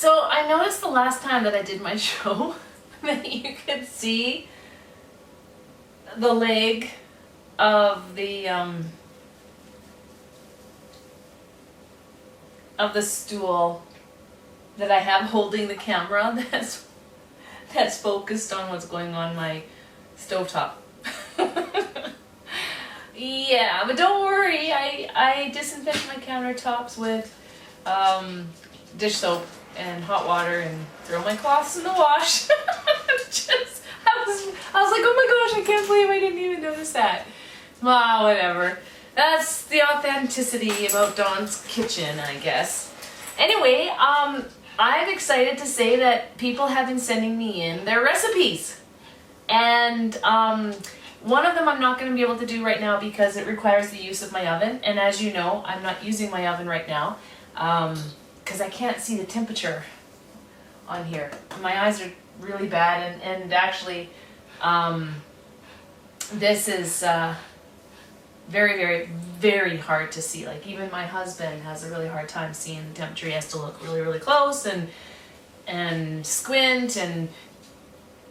So I noticed the last time that I did my show that you could see the leg of the stool that I have holding the camera that's focused on what's going on my stovetop. Yeah, but don't worry, I disinfect my countertops with dish soap and hot water and throw my cloths in the wash. I was like, oh my gosh, I can't believe I didn't even notice that. Well, whatever. That's the authenticity about Dawn's kitchen, I guess. Anyway, I'm excited to say that people have been sending me in their recipes. And one of them I'm not going to be able to do right now because it requires the use of my oven. And as you know, I'm not using my oven right now because I can't see the temperature on here. My eyes are really bad, and actually this is very, very, very hard to see. Like, even my husband has a really hard time seeing the temperature. He has to look really, really close and squint, and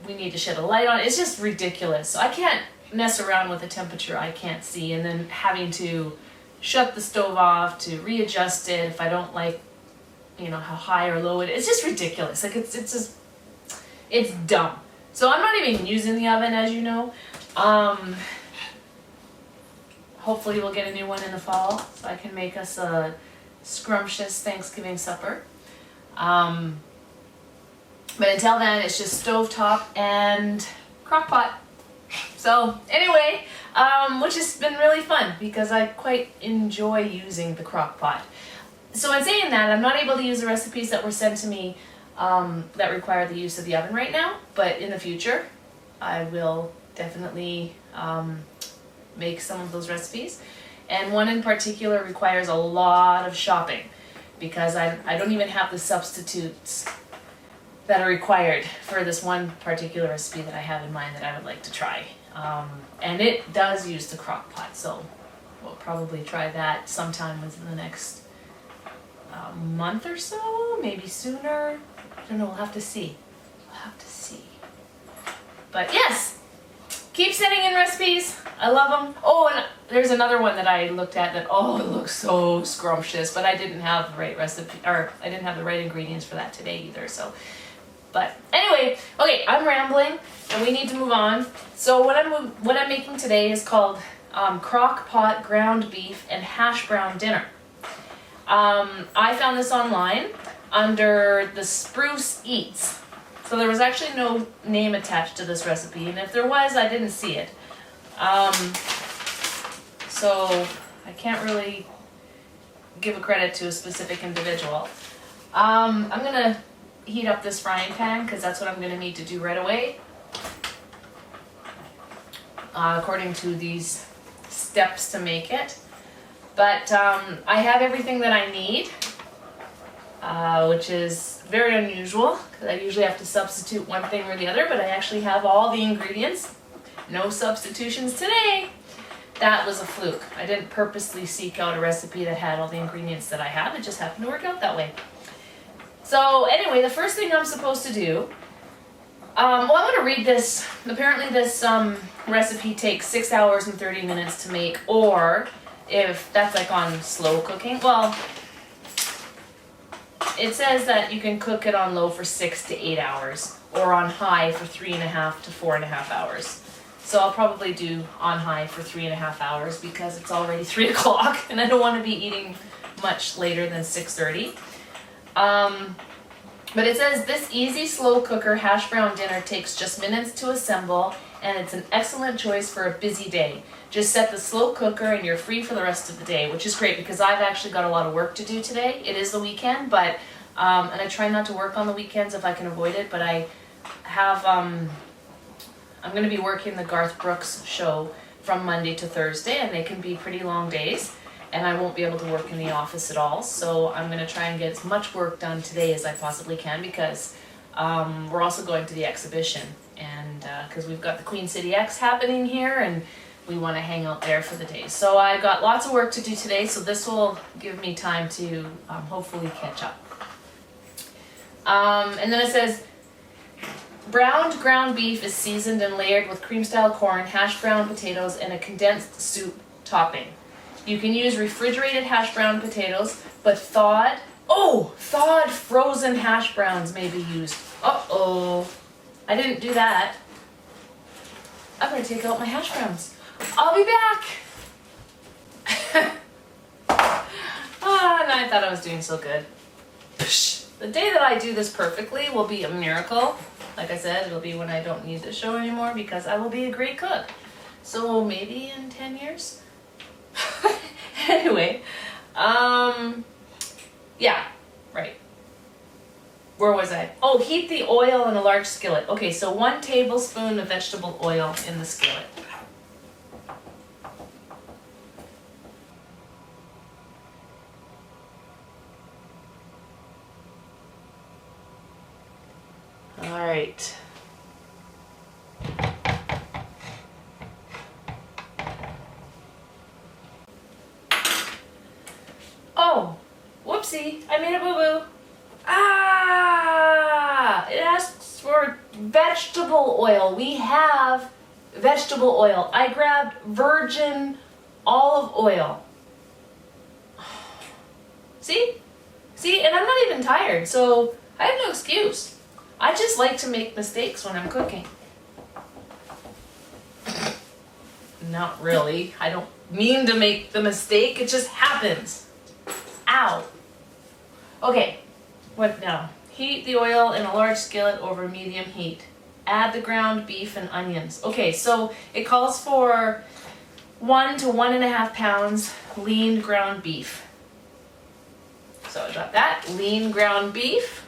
we need to shed a light on it. It's just ridiculous. So I can't mess around with a temperature I can't see, and then having to shut the stove off to readjust it if I don't like, how high or low it is. It's just ridiculous. Like, it's dumb. So I'm not even using the oven, as you know. Hopefully we'll get a new one in the fall so I can make us a scrumptious Thanksgiving supper. But until then, it's just stovetop and crock pot. So anyway, which has been really fun because I quite enjoy using the crock pot. So in saying that, I'm not able to use the recipes that were sent to me that require the use of the oven right now, but in the future, I will definitely make some of those recipes. And one in particular requires a lot of shopping because I don't even have the substitutes that are required for this one particular recipe that I have in mind that I would like to try. And it does use the crock pot, so we'll probably try that sometime within the next month or so, maybe sooner. I don't know, we'll have to see. But yes, keep sending in recipes. I love them. Oh, and there's another one that I looked at that, it looks so scrumptious, but I didn't have the right recipe, or I didn't have the right ingredients for that today either, so. But anyway, okay, I'm rambling and we need to move on. So what I'm making today is called crock pot ground beef and hash brown dinner. I found this online under the Spruce Eats. So there was actually no name attached to this recipe, and if there was, I didn't see it. So I can't really give a credit to a specific individual. I'm gonna heat up this frying pan because that's what I'm gonna need to do right away. According to these steps to make it. But I have everything that I need, which is very unusual because I usually have to substitute one thing or the other, but I actually have all the ingredients. No substitutions today. That was a fluke. I didn't purposely seek out a recipe that had all the ingredients that I have. It just happened to work out that way. So anyway, the first thing I'm supposed to do, I'm going to read this. Apparently this recipe takes 6 hours and 30 minutes to make, or if that's like on slow cooking, well, it says that you can cook it on low for 6 to 8 hours, or on high for 3.5 to 4.5 hours. So I'll probably do on high for 3.5 hours because it's already 3 o'clock and I don't want to be eating much later than 6:30. But it says this easy slow cooker hash brown dinner takes just minutes to assemble, and it's an excellent choice for a busy day. Just set the slow cooker and you're free for the rest of the day, which is great because I've actually got a lot of work to do today. It is the weekend, but and I try not to work on the weekends if I can avoid it, but I have I'm going to be working the Garth Brooks show from Monday to Thursday, and they can be pretty long days, and I won't be able to work in the office at all, so I'm going to try and get as much work done today as I possibly can because we're also going to the exhibition, and because we've got the Queen City X happening here, and we want to hang out there for the day. So I've got lots of work to do today, so this will give me time to hopefully catch up. And then it says, browned ground beef is seasoned and layered with cream-style corn, hash brown potatoes, and a condensed soup topping. You can use refrigerated hash brown potatoes, but thawed frozen hash browns may be used. Uh-oh. I didn't do that. I'm going to take out my hash browns. I'll be back. And I thought I was doing so good. The day that I do this perfectly will be a miracle. Like I said, it'll be when I don't need the show anymore because I will be a great cook. So maybe in 10 years? Anyway, yeah, right. Where was I? Oh, heat the oil in a large skillet. Okay, so 1 tablespoon of vegetable oil in the skillet. All right. Oh, whoopsie, I made a boo-boo. It asks for vegetable oil. We have vegetable oil. I grabbed virgin olive oil. See? See, and I'm not even tired, so I have no excuse. I just like to make mistakes when I'm cooking. Not really. I don't mean to make the mistake. It just happens. Ow. Okay, what now? Heat the oil in a large skillet over medium heat. Add the ground beef and onions. Okay, so it calls for 1 to 1.5 pounds lean ground beef. So I got that, lean ground beef.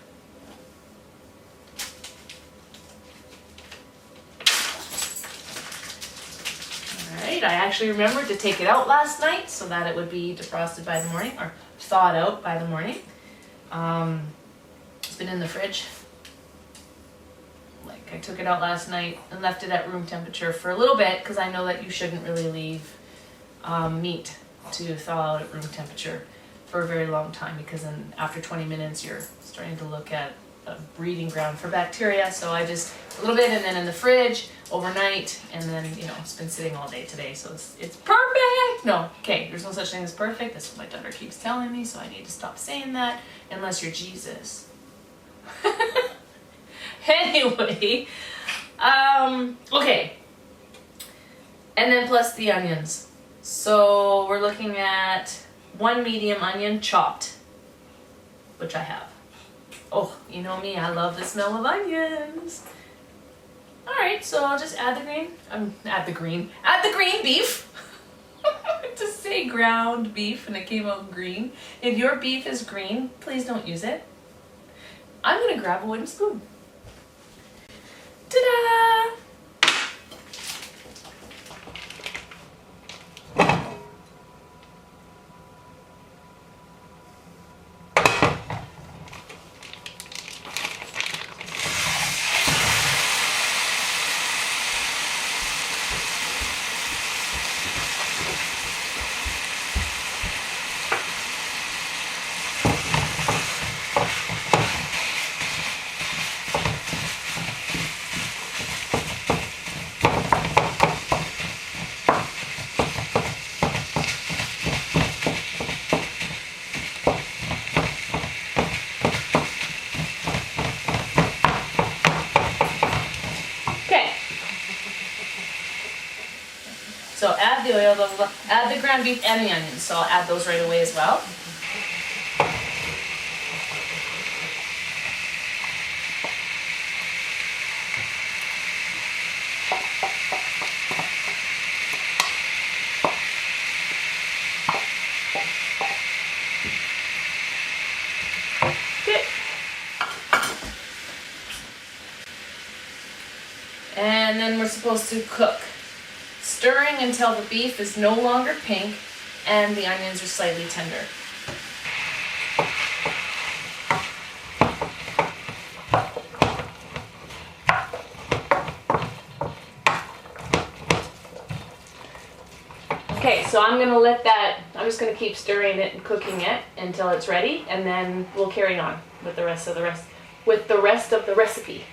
Alright, I actually remembered to take it out last night so that it would be defrosted by the morning, or thawed out by the morning. It's been in the fridge. Like, I took it out last night and left it at room temperature for a little bit because I know that you shouldn't really leave meat to thaw out at room temperature for a very long time, because then after 20 minutes you're starting to look at a breeding ground for bacteria. So I just a little bit and then in the fridge overnight, and then it's been sitting all day today, so it's perfect. No, okay, there's no such thing as perfect. That's what my daughter keeps telling me, so I need to stop saying that unless you're Jesus. Anyway, okay, and then plus the onions. So we're looking at 1 medium onion chopped, which I have. Oh, you know me, I love the smell of onions. All right, so I'll just add the green beef. To say ground beef and it came out green. If your beef is green, please don't use it. I'm gonna grab a wooden spoon. Ta-da! So add the oil, add the ground beef and the onions. So I'll add those right away as well. Okay. And then we're supposed to cook, stirring until the beef is no longer pink and the onions are slightly tender. Okay, so I'm just gonna keep stirring it and cooking it until it's ready, and then we'll carry on with the rest of the with the rest of the recipe.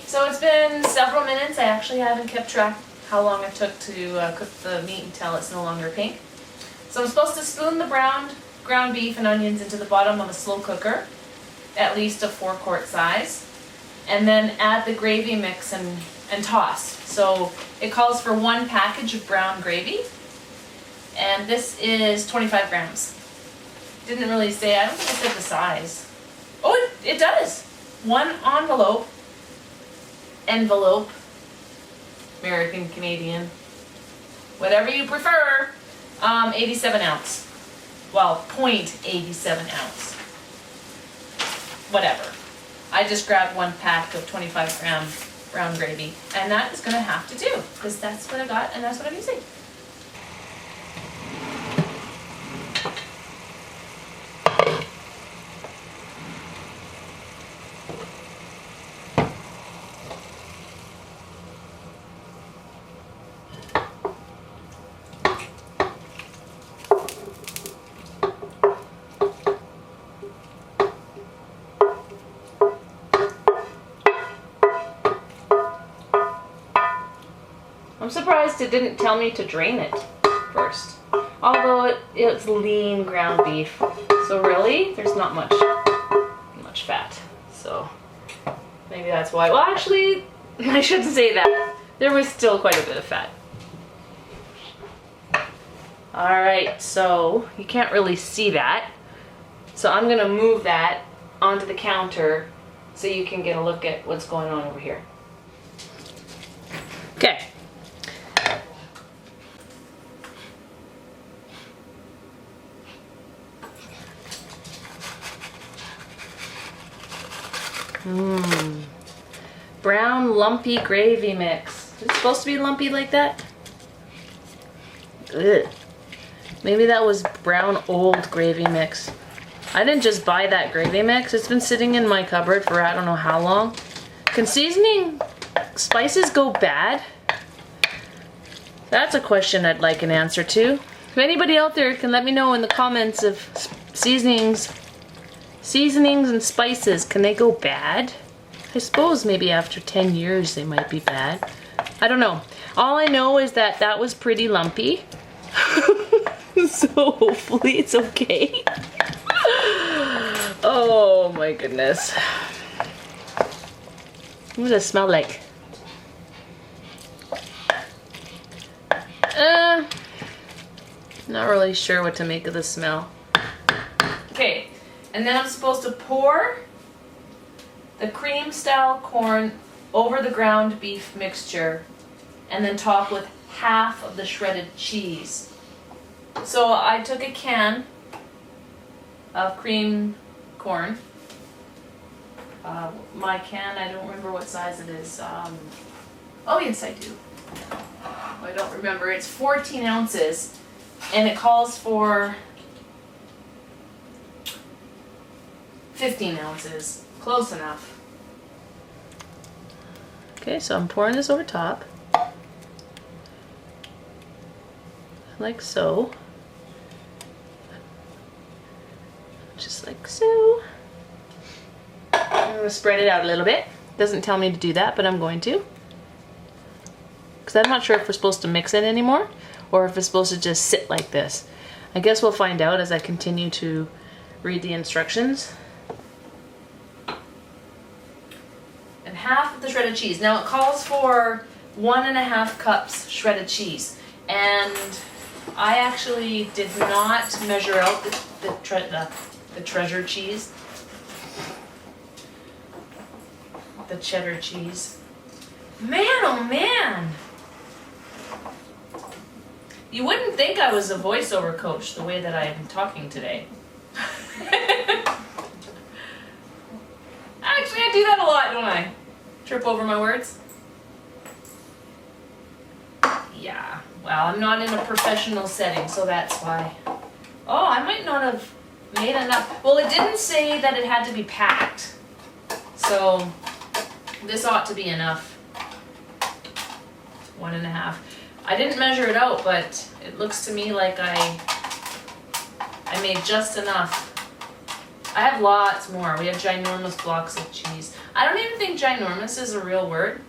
So it's been several minutes. I actually haven't kept track how long it took to cook the meat until it's no longer pink. So I'm supposed to spoon the ground beef and onions into the bottom of a slow cooker, at least a 4-quart size, and then add the gravy mix and toss. So it calls for 1 package of brown gravy, and this is 25 grams. Didn't really say, I don't think it said the size. Oh, it does. 1 envelope, American, Canadian, whatever you prefer, 87 ounce. Well, 0.87 ounce. Whatever. I just grabbed 1 pack of 25 gram brown gravy, and that is gonna have to do, because that's what I got and that's what I'm using. I'm surprised it didn't tell me to drain it first. Although it's lean ground beef. So really, there's not much fat. So maybe that's why. Well, actually, I shouldn't say that. There was still quite a bit of fat. Alright, so you can't really see that. So I'm gonna move that onto the counter so you can get a look at what's going on over here. Okay. Brown lumpy gravy mix. Is it supposed to be lumpy like that? Ugh. Maybe that was brown old gravy mix. I didn't just buy that gravy mix. It's been sitting in my cupboard for I don't know how long. Can seasoning spices go bad? That's a question I'd like an answer to. If anybody out there can let me know in the comments of seasonings and spices, can they go bad? I suppose maybe after 10 years they might be bad. I don't know. All I know is that that was pretty lumpy. So hopefully it's okay. Oh my goodness. What does it smell like? Not really sure what to make of the smell. Okay, and then I'm supposed to pour the cream style corn over the ground beef mixture and then top with half of the shredded cheese. So I took a can of cream corn. My can, I don't remember what size it is. Oh yes, I do. I don't remember. It's 14 ounces and it calls for 15 ounces. Close enough. Okay, so I'm pouring this over top. Like so. Just like so. I'm going to spread it out a little bit. Doesn't tell me to do that, but I'm going to. Because I'm not sure if we're supposed to mix it anymore or if it's supposed to just sit like this. I guess we'll find out as I continue to read the instructions. And half of the shredded cheese. Now it calls for 1.5 cups shredded cheese. And I actually did not measure out the treasure cheese. The cheddar cheese. Man, oh man! You wouldn't think I was a voiceover coach the way that I'm talking today. Actually, I do that a lot, don't I? Trip over my words? Yeah, well, I'm not in a professional setting, so that's why. Oh, I might not have made enough. Well, it didn't say that it had to be packed. So, this ought to be enough. 1.5. I didn't measure it out, but it looks to me like I made just enough. I have lots more. We have ginormous blocks of cheese. I don't even think ginormous is a real word.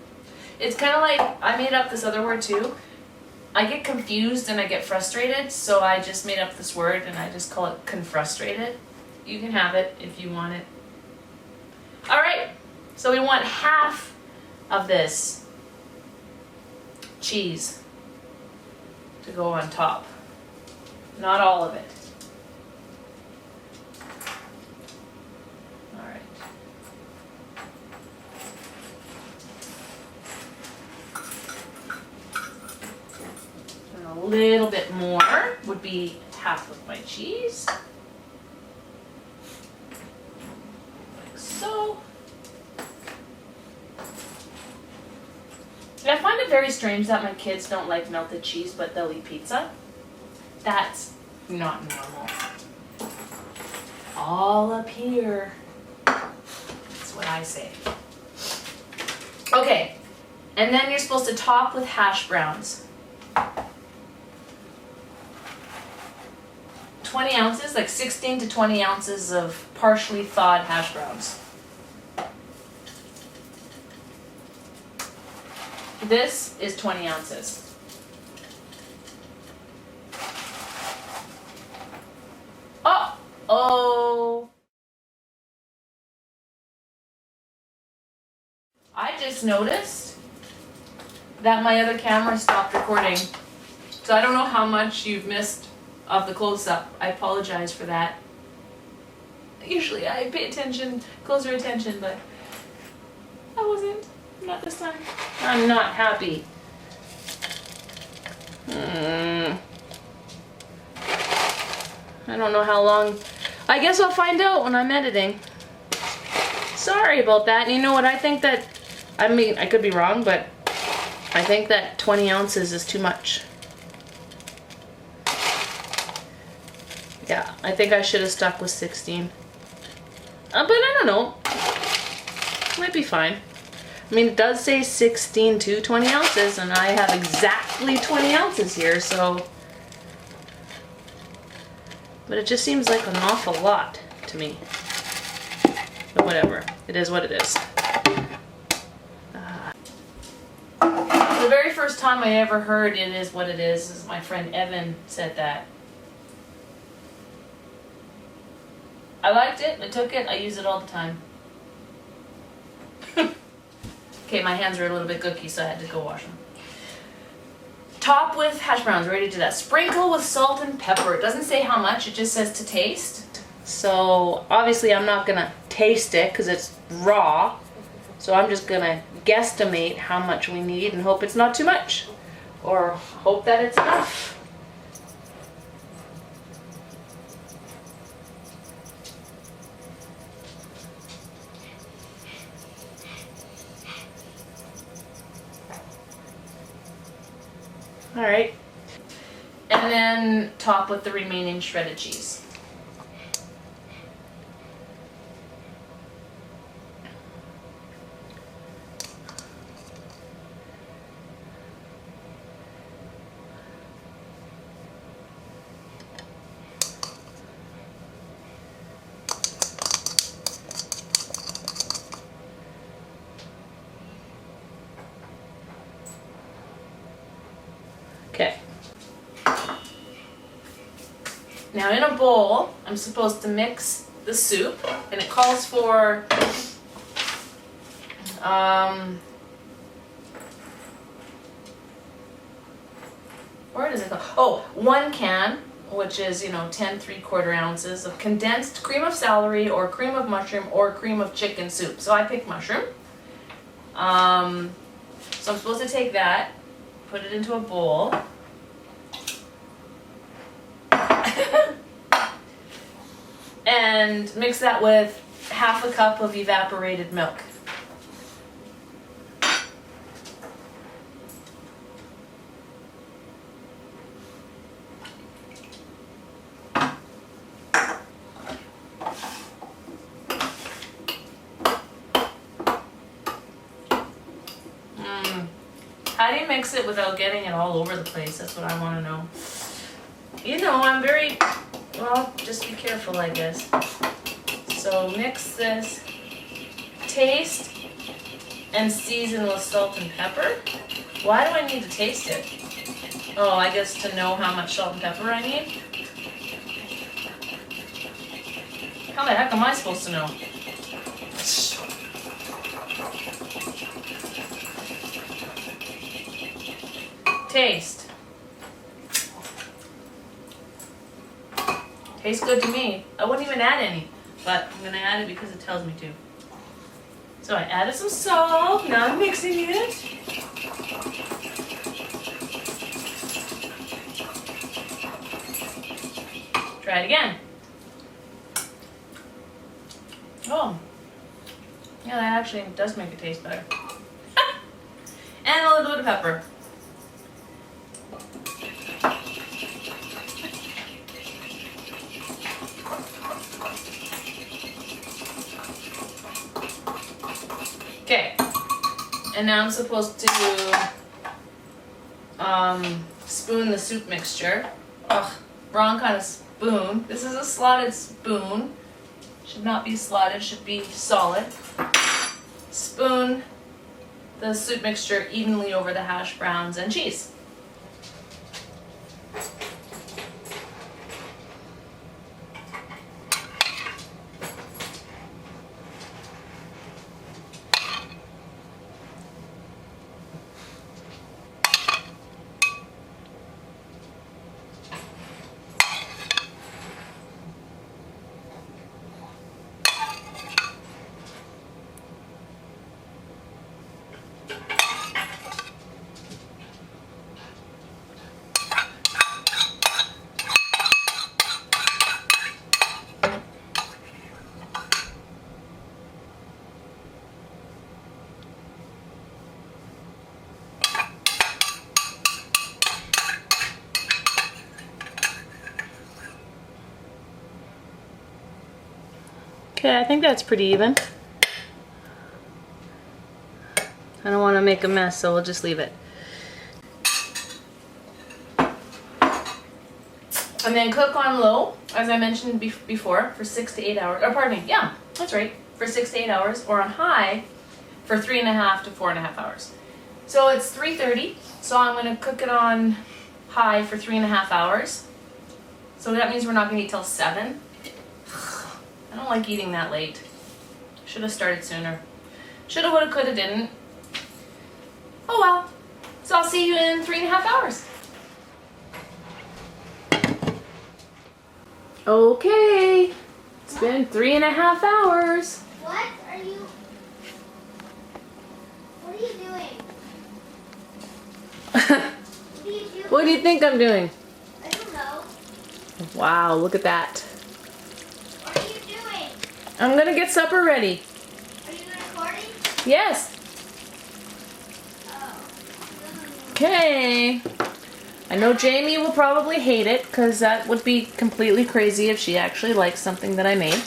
It's kind of like, I made up this other word too. I get confused and I get frustrated, so I just made up this word and I just call it confrustrated. You can have it if you want it. All right, so we want half of this cheese to go on top. Not all of it. All right. And a little bit more would be half of my cheese. Like so. I find it very strange that my kids don't like melted cheese, but they'll eat pizza. That's not normal. All up here. That's what I say. Okay, and then you're supposed to top with hash browns. 20 ounces, like 16 to 20 ounces of partially thawed hash browns. This is 20 ounces. Oh! I just noticed that my other camera stopped recording. So I don't know how much you've missed of the close-up. I apologize for that. Usually I pay attention, closer attention, but I wasn't. Not this time. I'm not happy. I don't know how long. I guess I'll find out when I'm editing. Sorry about that. And you know what? I think that, I mean, I could be wrong, but I think that 20 ounces is too much. Yeah, I think I should have stuck with 16. But I don't know. Might be fine. I mean, it does say 16 to 20 ounces, and I have exactly 20 ounces here, so. But it just seems like an awful lot to me. But whatever, it is what it is. The very first time I ever heard "it is what it is" my friend Evan said that. I liked it, I took it, I use it all the time. Okay, my hands are a little bit gooky, so I had to go wash them. Top with hash browns, ready to do that. Sprinkle with salt and pepper. It doesn't say how much, it just says to taste. So obviously I'm not gonna taste it because it's raw. So I'm just gonna guesstimate how much we need and hope it's not too much. Or hope that it's enough. All right, and then top with the remaining shredded cheese. Now in a bowl, I'm supposed to mix the soup, and it calls for where does it go? Oh, 1 can, which is, 10 3/4 ounces of condensed cream of celery or cream of mushroom or cream of chicken soup. So I picked mushroom. So I'm supposed to take that, put it into a bowl. And mix that with 1/2 cup of evaporated milk. How do you mix it without getting it all over the place? That's what I want to know. I'm very, well, just be careful, I guess. So mix this, taste, and season with salt and pepper. Why do I need to taste it? Oh, I guess to know how much salt and pepper I need. How the heck am I supposed to know? Taste. Tastes good to me. I wouldn't even add any, but I'm gonna add it because it tells me to. So I added some salt, now I'm mixing it. Try it again. Oh, yeah, that actually does make it taste better. And a little bit of pepper. Okay, and now I'm supposed to spoon the soup mixture. Ugh, wrong kind of spoon. This is a slotted spoon. Should not be slotted, should be solid. Spoon the soup mixture evenly over the hash browns and cheese. Okay, I think that's pretty even. I don't want to make a mess, so we'll just leave it. And then cook on low, as I mentioned before, for 6 to 8 hours. Or pardon me, yeah, that's right, for 6 to 8 hours, or on high for 3.5 to 4.5 hours. So it's 3:30, so I'm going to cook it on high for 3.5 hours. So that means we're not going to eat till 7. I don't like eating that late. Should have started sooner. Shoulda, woulda, coulda, didn't. Oh well. So I'll see you in 3.5 hours. Okay. It's been 3.5 hours. What are you doing? What are you doing? What do you think I'm doing? I don't know. Wow, look at that. What are you doing? I'm gonna get supper ready. Are you recording? Yes. Oh. Okay. I know Jamie will probably hate it because that would be completely crazy if she actually likes something that I made.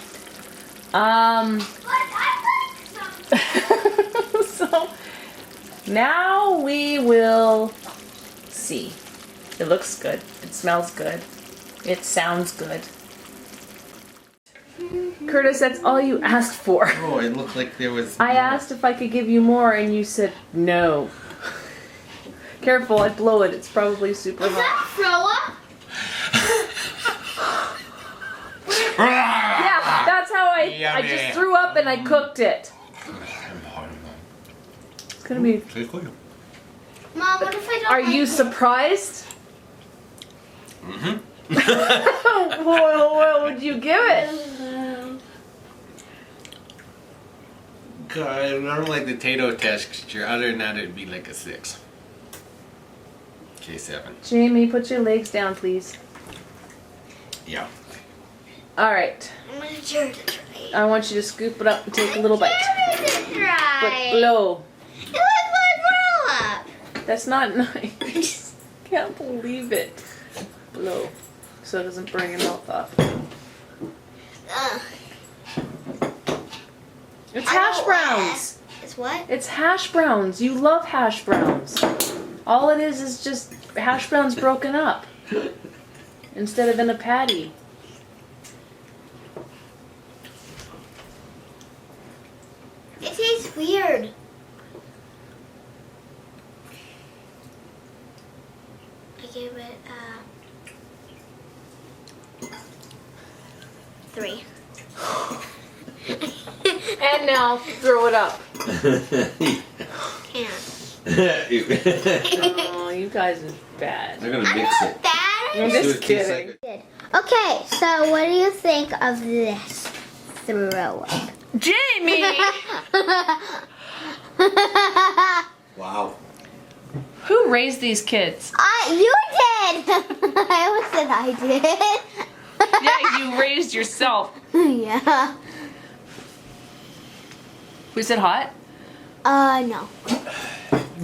But I like something. So now we will see. It looks good. It smells good. It sounds good. Curtis, that's all you asked for. Oh, it looked like there was. I asked if I could give you more and you said no. Careful, I'd blow it. It's probably super Is hot. that throw up? I just threw up and I cooked it. It's gonna be. Tastes good. Mom, what if I don't Are like you it? surprised? Mm-hmm. What would you give it? God, I don't like the potato texture. Other than that, it'd be like a 6. Okay, 7. Jamie, put your legs down, please. Yeah. All right. I'm gonna try to try. I want you to scoop it up and take a little bite. But Try. blow. It was my blow up. That's not nice. Can't believe it. Blow. So it doesn't burn your mouth off. Ugh. It's I hash don't browns. It's what? It's hash browns. You love hash browns. All it is just hash browns broken up instead of in a patty. It tastes weird. I gave it 3. And now throw it up. Can't. Oh, you guys are bad. They're gonna I'm mix not it. bad. I'm See what just it tastes kidding. like. Okay, so what do you think of this throw up? Jamie! Wow. Who raised these kids? You did. I almost said I did. Yeah, you raised yourself. Yeah. Was it hot? No.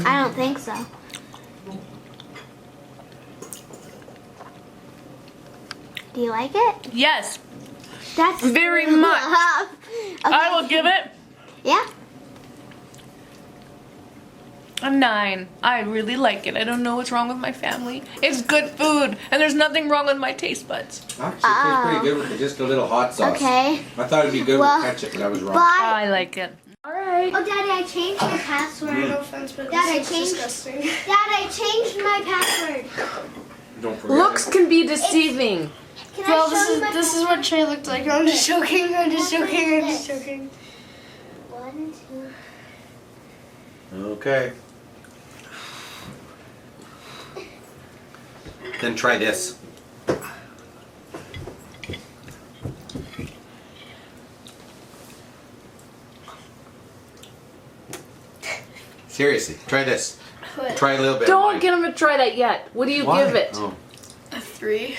I don't think so. Do you like it? Yes. That's Very much. Okay. I will give it Yeah. a 9. I really like it. I don't know what's wrong with my family. It's good food, and there's nothing wrong with my taste buds. Actually, it tastes pretty good with just a little hot sauce. Okay. I thought it'd be good Well, with ketchup, but I was wrong. Bye. I like it. All right. Oh, Daddy, I changed my password. No offense, but Dad, I this is changed. disgusting. Dad, I changed my password. Don't forget. Looks can be deceiving. Can Well, I show you my this is what Trey looked like. I'm just joking. I'm just What joking. I'm is just this? joking. 1, 2. Okay. Then try this. Seriously, try this. What? Try a little bit. Don't get him to try that yet. What do you Why? give it? Oh. A 3.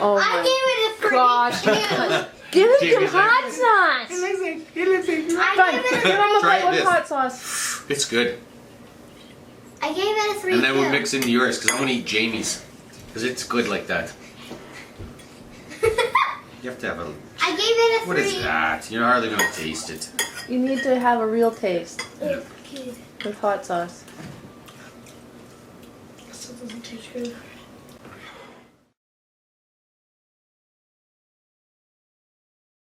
Oh I my gave it a 3. gosh. Give him some Jamie's hot It sauce. looks like it looks like. I Fine. gave Give it him a Try bite with this. hot sauce. It's good. I gave it a 3 And then we'll too. mix into yours because I'm gonna eat Jamie's because it's good like that. You have to have a. I gave it a 3. What is that? You're hardly gonna taste it. You need to have a real taste Okay. with hot sauce. Still doesn't taste good.